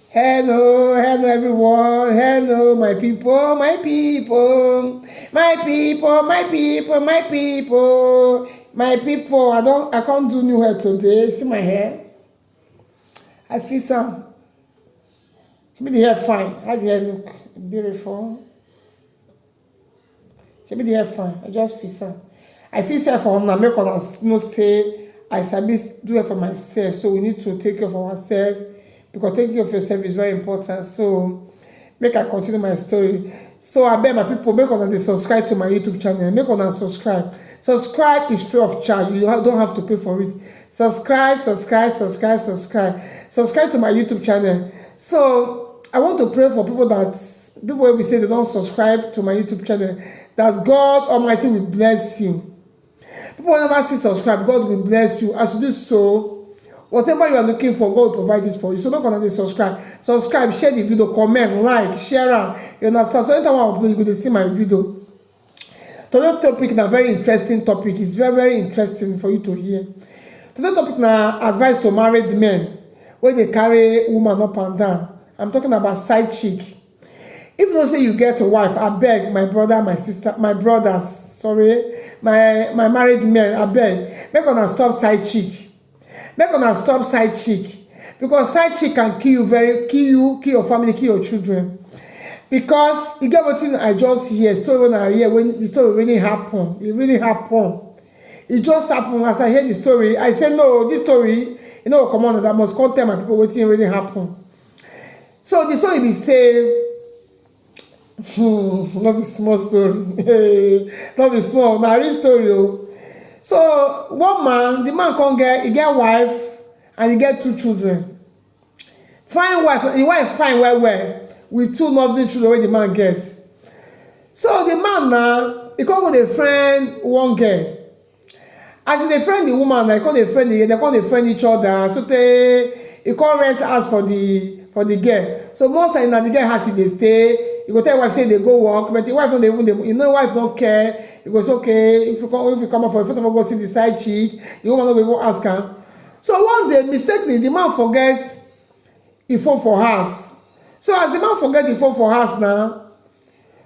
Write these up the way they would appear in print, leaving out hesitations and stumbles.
Hello everyone. Hello my people, my people. I can't do new hair today. See my hair? I feel some. Should be the hair fine. How the hair look? Beautiful. Should be the hair fine. I just feel some. I feel say for now, make us no say I sabi do it for myself. So we need to take care of ourselves because taking care of yourself is very important. So make I continue my story. So I beg my people, make una dey subscribe to my YouTube channel. Make una subscribe. Subscribe is free of charge. You don't have to pay for it. Subscribe to my YouTube channel. So I want to pray for people will be say they don't subscribe to my YouTube channel, that God Almighty will bless you. People will never still subscribe. God will bless you. As you do so, whatever you are looking for, God will provide it for you. So make sure you subscribe. Subscribe, share the video, comment, like, share it. You understand? So anytime I upload, you go to see my video. Today's topic is a very interesting topic. It's very, very interesting for you to hear. Today's topic is advice to married men where they carry woman up and down. I'm talking about side chick. If you don't say you get a wife, I beg my brother, my sister, my brothers, my married men, I beg, make una stop side chick. Make una stop side chick. Because side chick can kill you, kill your family, kill your children. Because you get what I just hear, story when I hear when the story really happened. It really happened. It just happened. As I hear the story, I say no, this story, come on, that must come tell my people what really happened. So the story be say, not be small story. Not be small, na real story. So one man, the man he get wife and he get 2 children. Fine wife, the wife fine well with 2 lovely children wey the man get. So the man now, he come with a friend one girl. As they friend the woman, they come dey friend each other. So he come rent house for the girl. So most time na the girl house they stay. You go tell wife say they go work, but the wife don't even wife don't care. He goes okay if you come up for first of all go see the side chick. The woman don't even ask him. So one day mistakenly the man forget the phone for house. So as the man forget the phone for house now,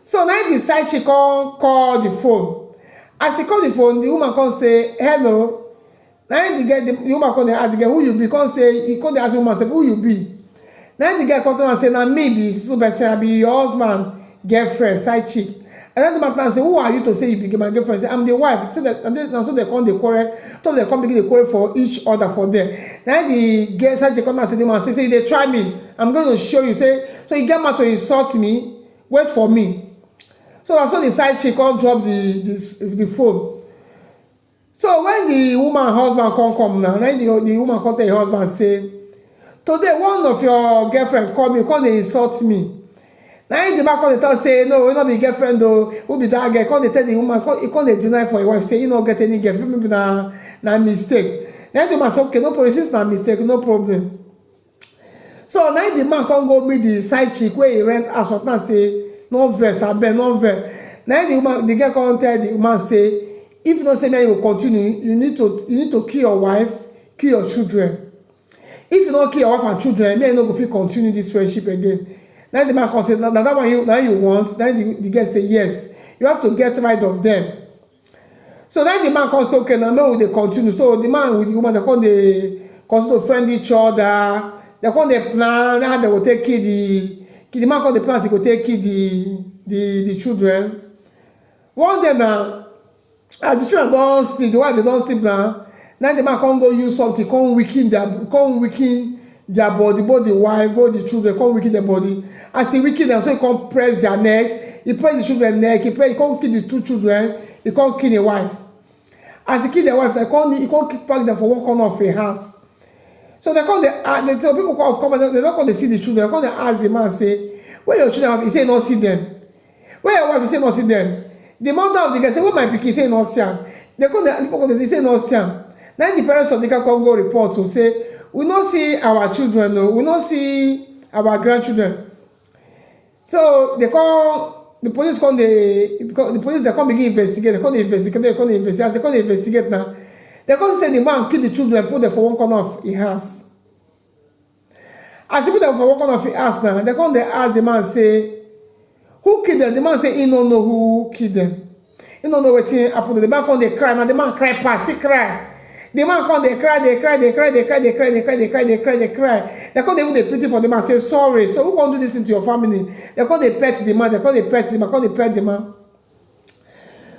so now the side chick call the phone. As he call the phone, the woman come say hello. Now the woman come ask the girl who you be. Come say he come ask the woman say who you be. Then the girl come and say na me be so person I be your husband girlfriend side chick. And then the man say who are you to say you be my girlfriend? Say I'm the wife. So that and so they come the quarrel. So they come begin the quarrel for each other for them. Then the girl side chick come and tell the man say they try me. I'm going to show you. Say so you get mad to insult me. Wait for me. So the side chick come drop the phone. So when the woman husband come now, then the woman come tell her husband say, today one of your girlfriend call me, come dey insult me. Now the man come dey tell say no, we not be girlfriend though. Who be that girl? Come dey tell the woman, he come dey deny for your wife, say you no get any girlfriend, maybe na mistake. Then the man say okay, no problem, since na mistake, no problem. So now the man come go meet the side chick where he rent house for now say no vex, abeg no vex. Now the girl come tell the woman say if you don't say me you will continue, you need to kill your wife, kill your children. If you don't kill your wife and children, me no go fit continue this friendship again. Then the man come say, now that one you want. Then the girl say yes, you have to get rid of them. So then the man come say okay, now no they continue. So the man with the woman they continue to friend each other. They come they plan how they will take care the man come the plan he go take care the children. One day now, as the children don't sleep, the wife they don't sleep now. Now the man can't go use something, can't weaken their body, both the wife, both the children, can't weaken their body. As he weaken them, so he can't press their neck, he press the children's neck, he can't kill the 2 children, he can't kill the wife. As he kill the wife, he can't pack them for one corner of a house. So they tell people come and they don't come to see the children, they come to ask the man, say, where your children have? He say, no see them. Where your wife? He say, no see them. The mother of the girl say, where my pikin? He say, no see them. They come to people they say, no see them. Then the parents of the girl come go report to say, we not see our children, no, we not see our grandchildren. So the police come the police they come begin investigate, they come investigate, as they come investigate now, they come say the man kill the children, put them for one corner of a house. As people dem for work on fit ask now, they come dey ask the man say, who kill them? The man say he no know who kill them. He no know wetin happen. The man come dey cry. Now the man cry pass, he cry. The man come dey cry, dey cry. They come dey even dey pity for the man, say sorry. So who come do this into your family? They come dey pet the man. They come dey pet the man. Come dey pet the man.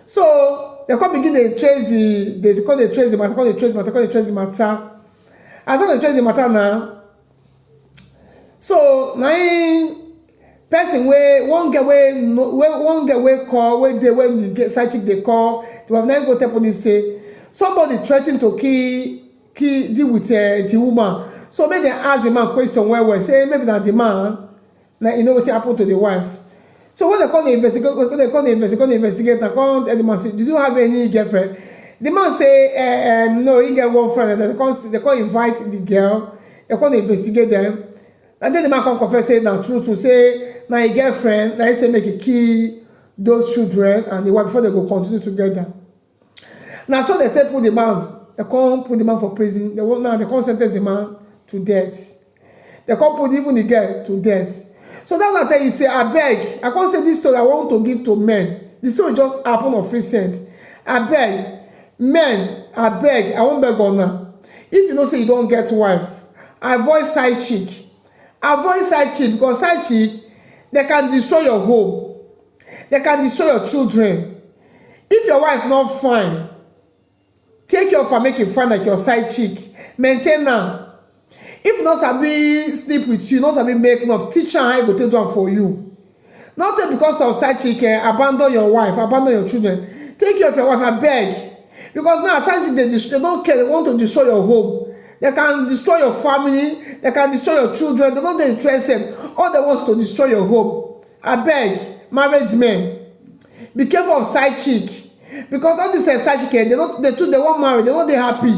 So they come begin dey trace the. They come dey trace the matter. Come dey trace the matter. Come dey trace the matter. As they trace the matter now. So na person wey one get wey call wey dey when the side chick dey call, they have now go tell police say somebody threaten to deal with the woman. So make dem ask the man question well say maybe na the man na you know wetin happen to the wife. So when they come dey investigate na come tell the man say, did you have any girlfriend? The man say no, he get one friend. And they come invite the girl. They come investigate them. And then the man come confess say na true to say na him girlfriend na him say make he kill those children and the wife before they go continue together. Now so they put the man, they come put the man for prison. They come sentence the man to death. They come put even the girl to death. So that's why I tell you say I beg. I can't say this story I want to give to men. This story just happened of recent. I beg men. I beg. I won't beg on now. If you know say you don't get wife, avoid side chick. Avoid side chick because side chick they can destroy your home. They can destroy your children. If your wife not fine, take your family, make it fine like your side chick. Maintain her. If not sabi sleep with you, not sabi make enough, teach her how you go take one for you. Not because of side chick, abandon your wife, abandon your children. Take care of your wife, I beg. Because now side chick they don't care, they want to destroy your home. They can destroy your family, they can destroy your children, they're not interested. All they want is to destroy your home. I beg, married men, be careful of side chick. Because all this side chick, they won't marry, they won't happy.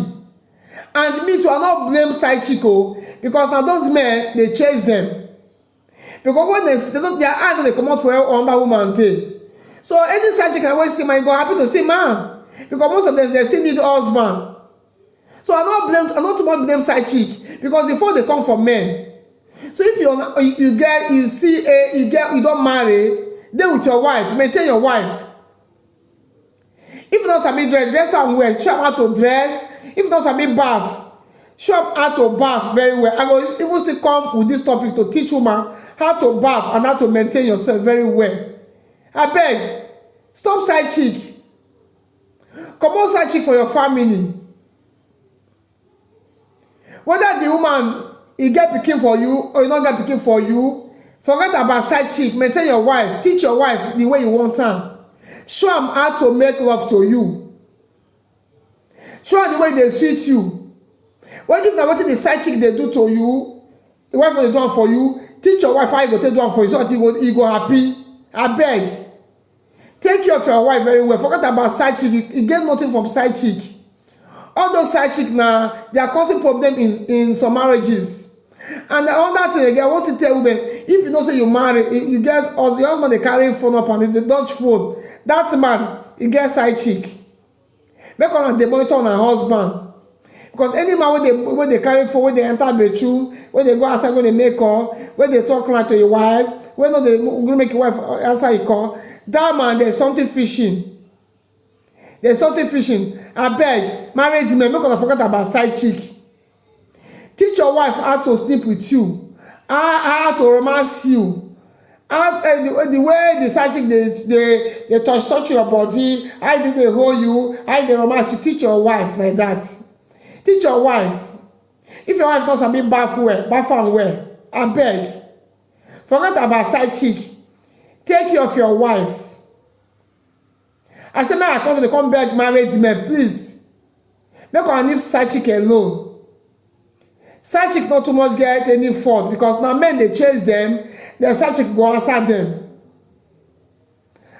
And me too, I not blame side chick because now those men, they chase them. Because when their eye they come out for another woman day. So any side chick I always see, man, you go happy to see man. Because most of them, they still need husband. So I not too much blame side chick because before they come from men. So if you don't marry, then with your wife, maintain your wife. If not sabi dress am well, show am how to dress. If not sabi bath, show am how to bath very well. I go even still come with this topic to teach woman how to bath and how to maintain yourself very well. Abeg, stop side chick. Comot side chick for your family. Whether the woman e get pikin for you or e no get pikin for you, forget about side chick. Maintain your wife. Teach your wife the way you want am. Show am how to make love to you. Show am the way they sweet you. What if na wetin the side chick dey do to you, the wife dey do am for you? Teach your wife how you go take do am for you so that you go happy. Abeg, take care of your wife very well. Forget about side chick. You get nothing from side chick. All those side chick now, they are causing problem in some marriages. And another thing again, I want to tell women, if you know say you marry, you get your husband they carry phone up and they dodge phone. That man, he get side chick. Because they monitor on her husband. Because any man when they carry phone, when they enter bedroom, when they go outside, when they make call, when they talk like to your wife, when they go make your wife answer your call, that man, there's something fishing. There's something fishing. I beg, married men, make una forget about side chick. Teach your wife how to sleep with you, how to romance you, the way the side chick they touch your body, how they hold you, how they romance you. Teach your wife like that. Teach your wife. If your wife doesn't be bath and well, I beg, forget about side chick. Take care of your wife. I say, make I come to the come beg married men, please. Make I leave side chick alone. Side chick not too much get any fault because now men they chase them, their side chick go answer them.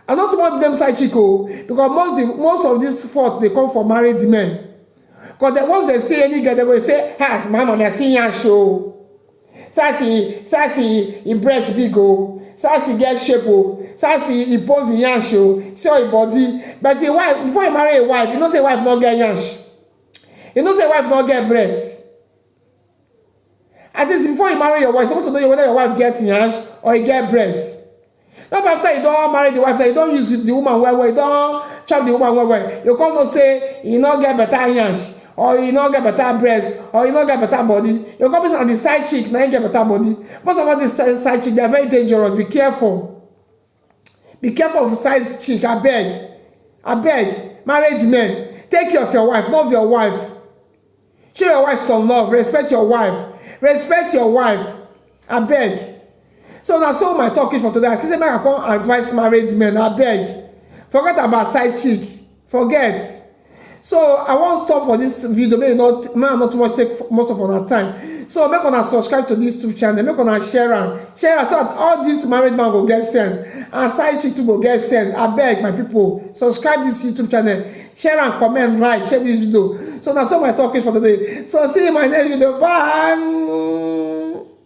And not too much them side chick because most of this fault they come from married men. Because once they see any girl, they will say, "Has mama na see yan show." Sassy, he breast big Sassy get shape Sassy, he pose in yansh show his body. But his wife, before he marry a wife, you know say wife not get yansh. You know say wife not get breast. At least before you marry your wife, you're supposed to know whether your wife gets nyash or you get breast. Not after you don't marry the wife, that you don't use the woman well, you don't chop the woman well. You can't say you not get better nyash, or you not get better breast, or you not get better body. You come on the side chick, now you get better body. Most of all these side chick, they are very dangerous. Be careful. Be careful of side chick. I beg. Married men, take care of your wife, love your wife. Show your wife some love, respect your wife. Respect your wife. I beg. So that's all my talking for today. I say I can't advise married men. I beg. Forget about side chick. Forget. So I won't stop for this video. May not too much take most of our time. So make una subscribe to this YouTube channel. Make una share so that all these married men go get sense and side chick too go get sense. I beg my people, subscribe this YouTube channel, share and comment, like, share this video. So that's all my talking for today. So see you in my next video. Bye.